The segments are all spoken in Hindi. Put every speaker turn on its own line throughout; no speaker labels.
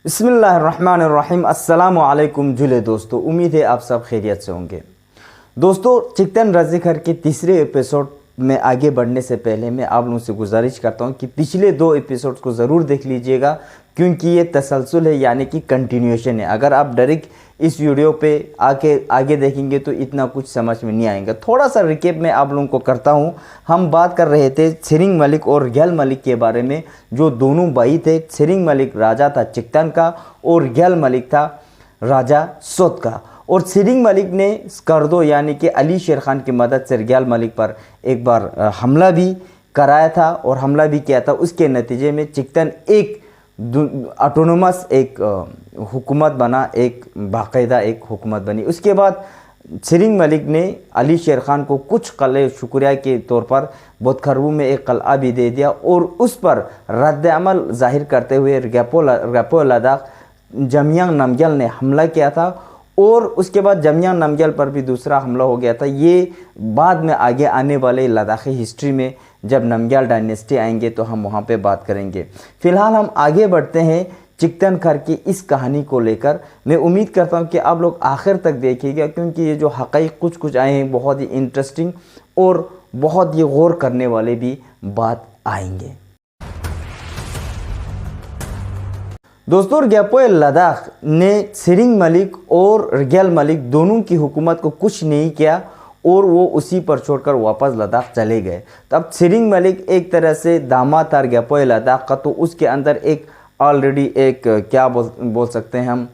बिस्मिल्लाहिर्रहमानिर्रहीम। अस्सलामु अलैकुम जुले दोस्तों, उम्मीद है आप सब खैरियत से होंगे। दोस्तों, चिकन रज़ी घर के तीसरे एपिसोड में आगे बढ़ने से पहले मैं आप लोगों से गुजारिश करता हूं कि पिछले 2 एपिसोड्स को ज़रूर देख लीजिएगा, क्योंकि ये तसलसल है, यानी कि कंटिन्यूएशन है। अगर आप डायरेक्ट इस वीडियो पे आगे देखेंगे तो इतना कुछ समझ में नहीं आएगा। थोड़ा सा रिकेप मैं आप लोगों को करता हूं। हम बात कर रहे थे सिरिंग मलिक और ग्याल मलिक के बारे में, जो दोनों भाई थे। सिरिंग मलिक राजा था चिकटन का और ग्याल मलिक था राजा सोत का। और सिरिंग मलिक ने स्कर्दो यानी कि अली शेर खान की मदद से ग्याल मलिक पर एक बार हमला भी कराया था और हमला भी किया था। उसके नतीजे में चिकटन एक ऑटोनोमस एक हुकूमत बना, एक बाकायदा एक हुकूमत बनी। उसके बाद सिरिंग मलिक ने अली शेर खान को कुछ कले शुक्रिया के तौर पर बोतखरबू में एक कलआ भी दे दिया और उस पर रद्द अमल जाहिर करते हुए रैपो लद्दाख जमयांग नामग्याल ने हमला किया था। और उसके बाद जमयांग नामग्याल पर भी दूसरा हमला हो गया था। ये बाद में आगे आने वाले लद्दाखी हिस्ट्री में जब नामग्याल डायनेस्टी आएंगे तो हम वहाँ पे बात करेंगे। फिलहाल हम आगे बढ़ते हैं चिकटन खर की इस कहानी को लेकर। मैं उम्मीद करता हूँ कि आप लोग आखिर तक देखिएगा, क्योंकि ये जो हक़ाइक़ कुछ आए हैं बहुत ही इंटरेस्टिंग और बहुत ही गौर करने वाले भी बात आएंगे। दोस्तों, रैपो लद्दाख ने सिरिंग मलिक और ग्याल मलिक दोनों की हुकूमत को कुछ नहीं किया और वो उसी पर छोड़कर वापस लद्दाख चले गए। तब सिरिंग मलिक एक तरह से दामाद था रैपो लद्दाख का, तो उसके अंदर एक ऑलरेडी एक क्या बोल सकते हैं हम,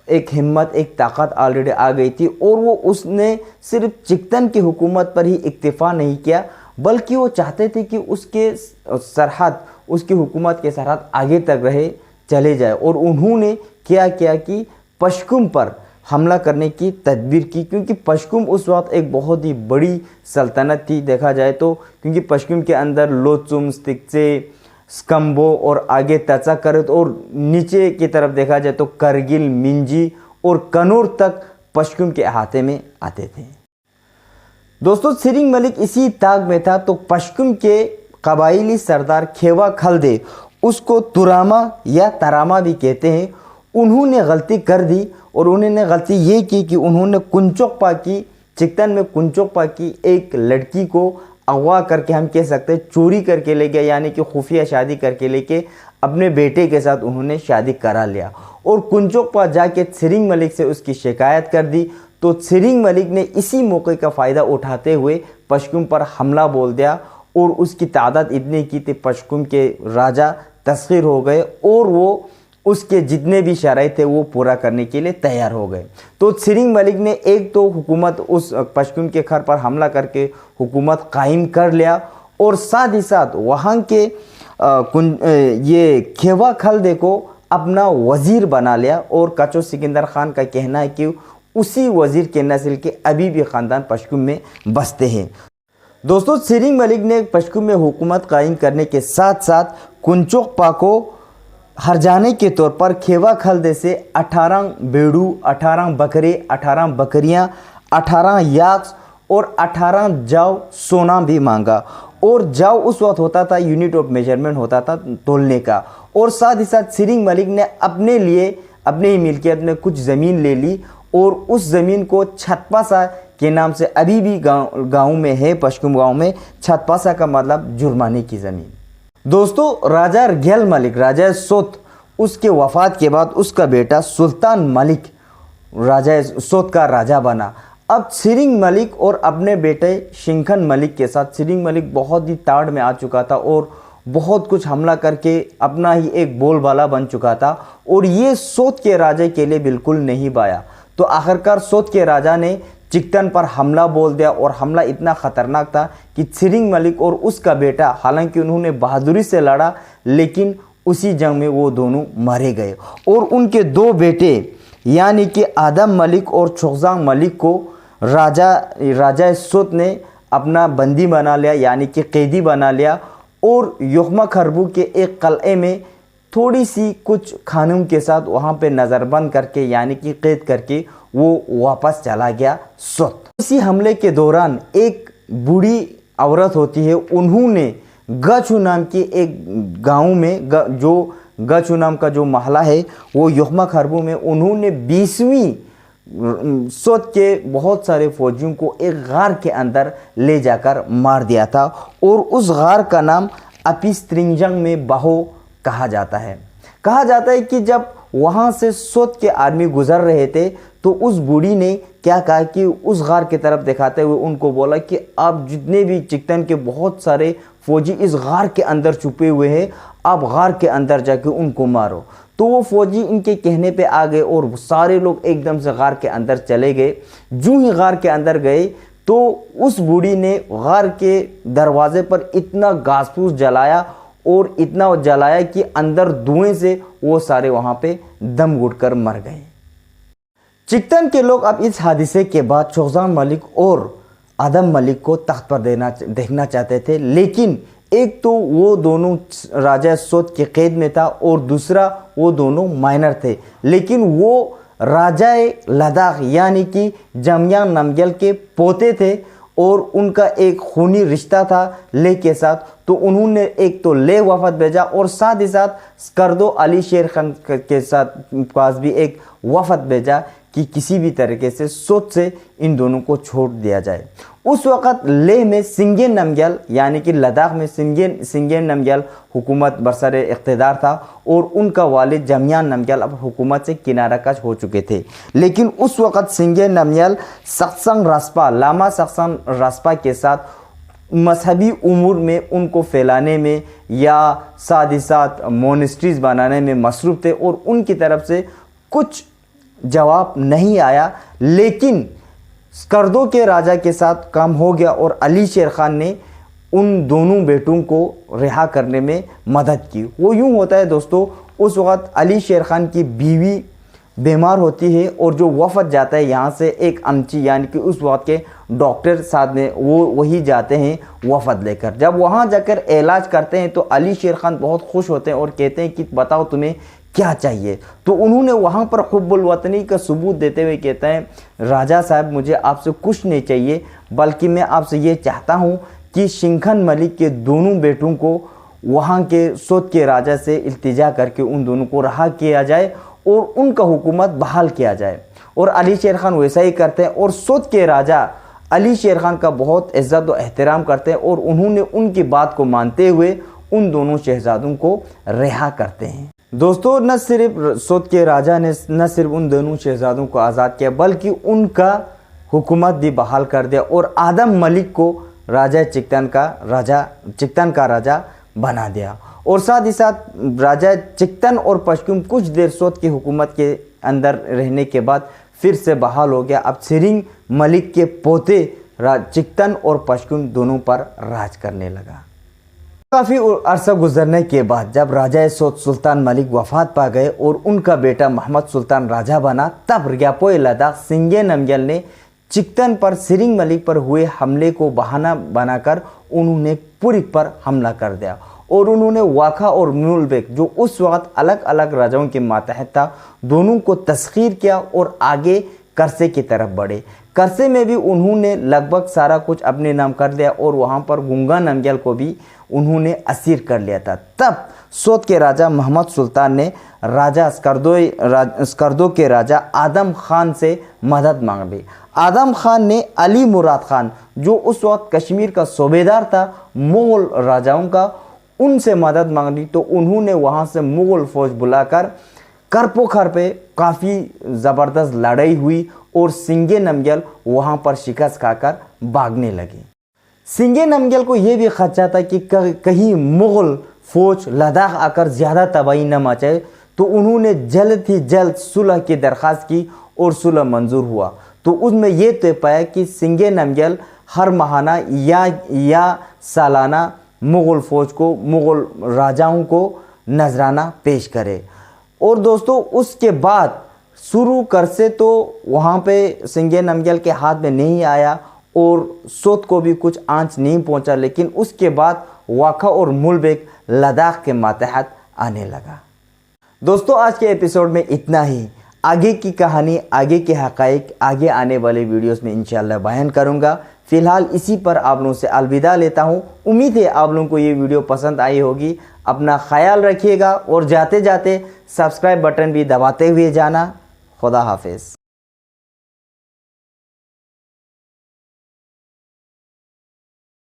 एक हिम्मत, एक ताकत ऑलरेडी आ गई थी। और वो उसने सिर्फ चिकटन की हुकूमत पर ही इक्तिफा नहीं किया, बल्कि वो चाहते थे कि उसके सरहद, उसकी हुकूमत के सरहद आगे तक रहे, चले जाए। और उन्होंने क्या किया कि पश्कुम पर हमला करने की तदबीर की, क्योंकि पश्कुम उस वक्त एक बहुत ही बड़ी सल्तनत थी देखा जाए तो। क्योंकि पश्कुम के अंदर लोचुम, स्तिक्चे, स्कम्बो और आगे तचाकरत और नीचे की तरफ देखा जाए तो करगिल, मिंजी और कनौर तक पश्कुम के अहाते में आते थे। दोस्तों, सिरिंग मलिक इसी ताक में था तो पश्कुम के कबाइली सरदार खेवा खलदे, उसको तुरामा या तरामा भी कहते हैं, उन्होंने गलती कर दी। और उन्होंने गलती ये की कि उन्होंने कुंचोकपा की, चिकटन में कुंचोकपा की एक लड़की को अगवा करके, हम कह सकते हैं चोरी करके ले गया, यानी कि खुफिया शादी करके लेके अपने बेटे के साथ उन्होंने शादी करा लिया। और कुंचोकपा जाके सिरिंग मलिक से उसकी शिकायत कर दी। तो सिरिंग मलिक ने इसी मौके का फ़ायदा उठाते हुए पश्कुम पर हमला बोल दिया और उसकी तादाद इतनी की थी, पश्कुम के राजा तस्खीर हो गए और वो उसके जितने भी शराइत थे वो पूरा करने के लिए तैयार हो गए। तो सिरिंग मलिक ने एक तो हुकूमत उस पश्कुम के घर पर हमला करके हुकूमत कायम कर लिया और साथ ही साथ वहाँ के ये खेवा खलदे को अपना वज़ीर बना लिया। और कचो सिकंदर खान का कहना है कि उसी वज़ीर के नस्ल के अभी भी ख़ानदान पश्कुम में बसते हैं। दोस्तों, सिरिंग मलिक ने पश्कुम में हुकूमत कायम करने के साथ साथ कुंचोकपा को हरजाने के तौर पर खेवा खलदे से 18 बेड़ू, 18 बकरे, 18 बकरियां, 18 याक्स और 18 जौ सोना भी मांगा। और जौ उस वक्त होता था, यूनिट ऑफ मेजरमेंट होता था तोलने का। और साथ ही साथ सिरिंग मलिक ने अपने लिए, अपने ही मिल्कियत में कुछ ज़मीन ले ली और उस ज़मीन को छतपासा के नाम से अभी भी गाँव में है, पश्कुम गाँव में। छतपासा का मतलब जुर्माने की ज़मीन। दोस्तों, राजा ग्याल मलिक, राजा सोत, उसके वफ़ात के बाद उसका बेटा सुल्तान मलिक राजा सोत का राजा बना। अब सिरिंग मलिक और अपने बेटे शिंखन मलिक के साथ सिरिंग मलिक बहुत ही ताड़ में आ चुका था और बहुत कुछ हमला करके अपना ही एक बोलबाला बन चुका था। और ये सोत के राजा के लिए बिल्कुल नहीं बाया। तो आखिरकार सोत के राजा ने चिकटन पर हमला बोल दिया और हमला इतना ख़तरनाक था कि सिरिंग मलिक और उसका बेटा, हालांकि उन्होंने बहादुरी से लड़ा, लेकिन उसी जंग में वो दोनों मारे गए। और उनके 2 बेटे यानी कि आदम मलिक और छोगजांग मलिक को राजा सोत ने अपना बंदी बना लिया, यानी कि कैदी बना लिया। और योखमा खरबू के एक कलए में थोड़ी सी कुछ खानों के साथ वहाँ पे नज़रबंद करके, यानी कि कैद करके वो वापस चला गया सोत। इसी हमले के दौरान एक बूढ़ी औरत होती है, उन्होंने गछु नाम की एक गांव में जो गचू नाम का जो महला है वो युहमा खरबू में उन्होंने 20वीं सोत के बहुत सारे फौजियों को एक गार के अंदर ले जाकर मार दिया था और उस गार का नाम अपिस्त्रिंजंग में बाहो कहा जाता है। कहा जाता है कि जब वहाँ से सोत के आदमी गुजर रहे थे तो उस बूढ़ी ने क्या कहा कि उस गार की तरफ दिखाते हुए उनको बोला कि आप जितने भी चिकटन के बहुत सारे फौजी इस गार के अंदर छुपे हुए हैं, आप गार के अंदर जाके उनको मारो। तो वो फौजी इनके कहने पे आ गए और सारे लोग एकदम से गार के अंदर चले गए। जो ही गार के अंदर गए तो उस बूढ़ी ने गार के दरवाजे पर इतना घास फूस जलाया और इतना जलाया कि अंदर धुएं से वो सारे वहां पे दम घुटकर मर गए। चिकटन के लोग अब इस हादसे के बाद चौजान मलिक और आदम मलिक को तख्त पर देखना चाहते थे, लेकिन एक तो वो दोनों राजा सोत के कैद में था और दूसरा वो दोनों माइनर थे, लेकिन वो राजा लद्दाख यानी कि जमयान नमग्याल के पोते थे और उनका एक खूनी रिश्ता था ले के साथ। तो उन्होंने एक तो ले वफद भेजा और साथ ही साथ स्कर्दो अली शेर खान के साथ पास भी एक वफद भेजा कि किसी भी तरीके से सोच से इन दोनों को छोड़ दिया जाए। उस वक़्त लेह में सिंगेन नमग्याल यानी कि लद्दाख में सिंगेन नमग्याल हुकूमत बरसरे इख्तिदार था और उनका वालिद जमयान नमग्याल अब हुकूमत से किनाराकश हो चुके थे। लेकिन उस वक़्त सिंगेन नमग्याल सक्संग रासपा लामा सक्संग रासपा के साथ मजहबी उमूर में उनको फैलाने में या साथ ही साथ मोनेस्ट्रीज बनाने में मसरूफ़ थे और उनकी तरफ से कुछ जवाब नहीं आया। लेकिन स्कर्दो के राजा के साथ काम हो गया और अली शेर खान ने उन दोनों बेटों को रिहा करने में मदद की। वो यूँ होता है दोस्तों, उस वक़्त अली शेर खान की बीवी बीमार होती है और जो वफद जाता है यहाँ से एक अमची यानी कि उस वक्त के डॉक्टर साथ में वो वही जाते हैं वफद लेकर। जब वहाँ जाकर इलाज करते हैं तो अली शेर खान बहुत खुश होते हैं और कहते हैं कि बताओ तुम्हें क्या चाहिए। तो उन्होंने वहाँ पर हुब्बुल वतनी का सबूत देते हुए कहते हैं, राजा साहब मुझे आपसे कुछ नहीं चाहिए, बल्कि मैं आपसे ये चाहता हूँ कि शिंखन मलिक के दोनों बेटों को वहाँ के सोत के राजा से इल्तिजा करके उन दोनों को रहा किया जाए और उनका हुकूमत बहाल किया जाए। और अली शेर खान वैसा ही करते हैं और सोत के राजा अली शेर खान का बहुत इज्जत और एहतराम करते हैं और उन्होंने उनकी बात को मानते हुए उन दोनों शहजादों को रिहा करते हैं। दोस्तों, न सिर्फ सोत के राजा ने न सिर्फ उन दोनों शहजादों को आज़ाद किया बल्कि उनका हुकूमत भी बहाल कर दिया और आदम मलिक को राजा चिकटन का राजा बना दिया। और साथ ही साथ राजा चिकटन और पश्तून कुछ देर सोत की हुकूमत के अंदर रहने के बाद फिर से बहाल हो गया। अब सिरिंग मलिक के पोते चिकटन और पश्तून दोनों पर राज करने लगा। काफ़ी अरसा गुजरने के बाद जब राजा सोत सुल्तान मलिक वफात पा गए और उनका बेटा मोहम्मद सुल्तान राजा बना, तब ग्यापोए लद्दाख सिंगेन नमग्याल ने चिकटन पर सिरिंग मलिक पर हुए हमले को बहाना बनाकर उन्होंने पुरिक पर हमला कर दिया और उन्होंने वाखा और मुलबेक जो उस वक़्त अलग अलग राजाओं के मातहत था, दोनों को तस्खीर किया और आगे करसे की तरफ बढ़े। करसे में भी उन्होंने लगभग सारा कुछ अपने नाम कर लिया और वहाँ पर गुंगा नमग्याल को भी उन्होंने असीर कर लिया था। तब सोत के राजा मोहम्मद सुल्तान ने राजा स्कर्दो के राजा आदम खान से मदद मांग ली। आदम खान ने अली मुराद खान जो उस वक्त कश्मीर का सूबेदार था मुग़ल राजाओं का, उनसे मदद मांग ली। तो उन्होंने वहाँ से मुग़ल फ़ौज बुलाकर करपोखर पे काफ़ी ज़बरदस्त लड़ाई हुई और सिंगेन नमग्याल वहाँ पर शिकस्त खाकर भागने लगे। सिंगेन नमग्याल को यह भी खदशा था कि कहीं मुग़ल फ़ौज लद्दाख आकर ज़्यादा तबाही न मचाए, तो उन्होंने जल्द ही जल्द सुलह की दरख्वास्त की और सुलह मंजूर हुआ। तो उसमें यह तय पाया कि सिंगेन नमग्याल हर माहाना या सालाना मुग़ल फ़ौज को, मुग़ल राजाओं को नजराना पेश करे। और दोस्तों, उसके बाद शुरू कर से तो वहाँ पे सिंगेन नमग्याल के हाथ में नहीं आया और सोत को भी कुछ आंच नहीं पहुँचा, लेकिन उसके बाद वाखा और मुलबेक लद्दाख के मातहत आने लगा। दोस्तों, आज के एपिसोड में इतना ही। आगे की कहानी, आगे के हक़ाइक़ आगे आने वाले वीडियोस में इंशाअल्लाह बयान करूँगा। फ़िलहाल इसी पर आप लोगों से अलविदा लेता हूँ। उम्मीद है आप लोगों को ये वीडियो पसंद आई होगी। अपना ख्याल रखिएगा और जाते जाते सब्सक्राइब बटन भी दबाते हुए जाना। खुदा हाफिज़।